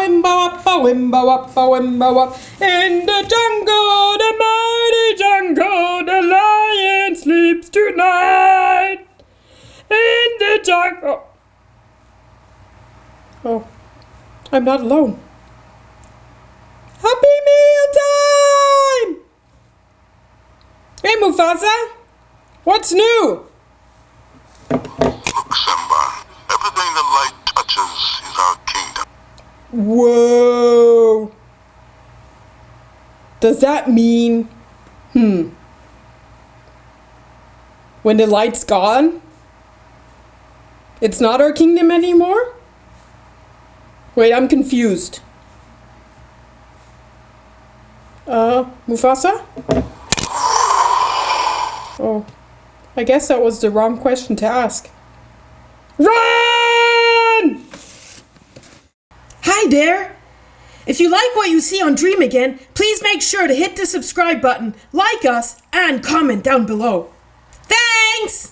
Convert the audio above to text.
wimba wappa, wimba wappa, wimba wap. In the jungle, the mighty jungle, the lion sleeps tonight. In the jungle. Oh, I'm not alone. Happy meal time! Hey Mufasa, what's new? Look, Simba, everything the light touches is our kingdom. Whoa! Does that mean, when the light's gone, it's not our kingdom anymore? Wait, I'm confused. Mufasa? Oh, I guess that was the wrong question to ask. Run! Hi there! If you like what you see on Dream Again, please make sure to hit the subscribe button, like us, and comment down below. Thanks!